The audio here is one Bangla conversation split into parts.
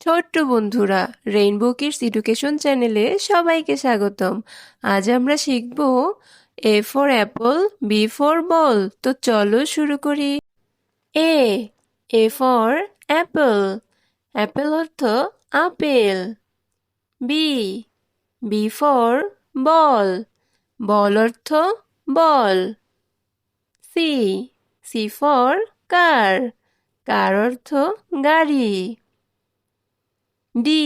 ছোট্ট বন্ধুরা, রেইনবো কিডস এডুকেশন চ্যানেলে সবাইকে স্বাগতম। আজ আমরা শিখব A for apple, B for ball. তো চলো শুরু করি। A A for apple. Apple অর্থ আপেল। B B for ball. Ball অর্থ বল। C C for car. Car অর্থ গাড়ি। D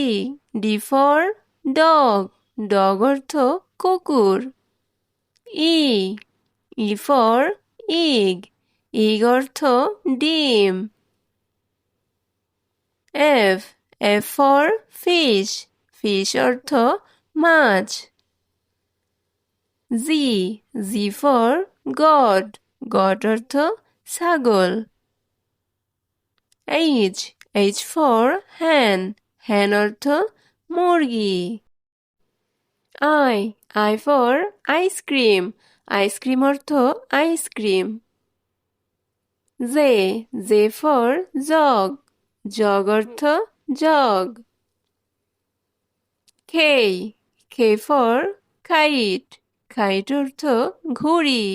D for dog. Dog অর্থ কুকুর। E E for egg. Egg অর্থ ডিম। F F for fish. Fish অর্থ মাছ। G G for goat. Goat অর্থ ছাগল। H H for hen. Hen অর্থ মুরগি। I for ice cream. আইসক্রিম অর্থ ice cream. J J for jug. Jug অর্থ jug. K K for kite. Kite অর্থ ঘুড়ি।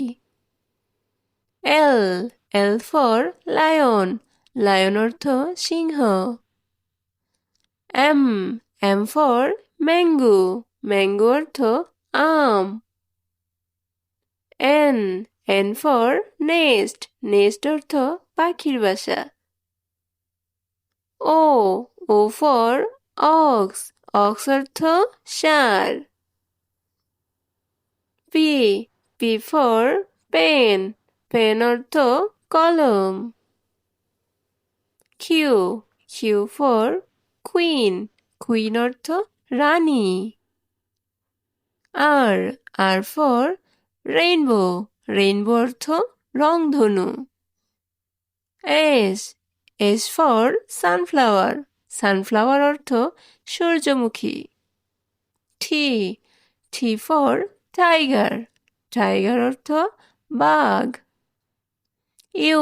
L L for lion. Lion অর্থ সিংহ। M M for mango. Mango অর্থ আম। N N for nest. Nest অর্থ পাখির বাসা। O O for ox. Ox অর্থ ষাঁড়। P P for pen. Pen অর্থ কলম। Q Q for queen. Queen অর্থ রানী। R R for rainbow. Rainbow অর্থ রংধনু। S S for sunflower. Sunflower অর্থ সূর্যমুখী। T T for tiger. Tiger অর্থ বাঘ। U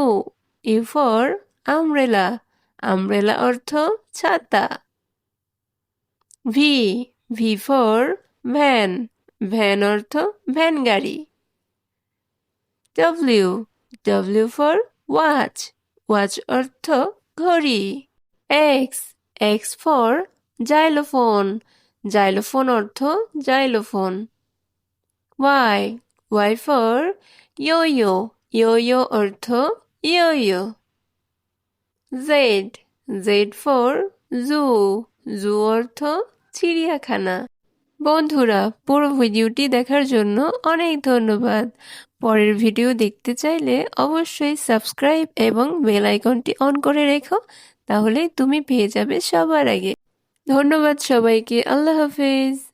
U for umbrella. Umbrella অর্থ ছাতা। V V for van. Van অর্থ ভ্যান গাড়ি। W W for watch. Watch অর্থ ঘড়ি। X X for xylophone. Xylophone অর্থ xylophone. Y Y for yo. Yo অর্থ yo. Z Z for zoo. Zoo অর্থ চিড়িয়াখানা। বন্ধুরা, পুরো ভিডিওটি দেখার জন্য অনেক ধন্যবাদ। পরের ভিডিও দেখতে চাইলে অবশ্যই সাবস্ক্রাইব এবং বেল আইকনটি অন করে রেখো, তাহলে তুমি পেয়ে যাবে সবার আগে। ধন্যবাদ সবাইকে। আল্লাহ হাফেজ।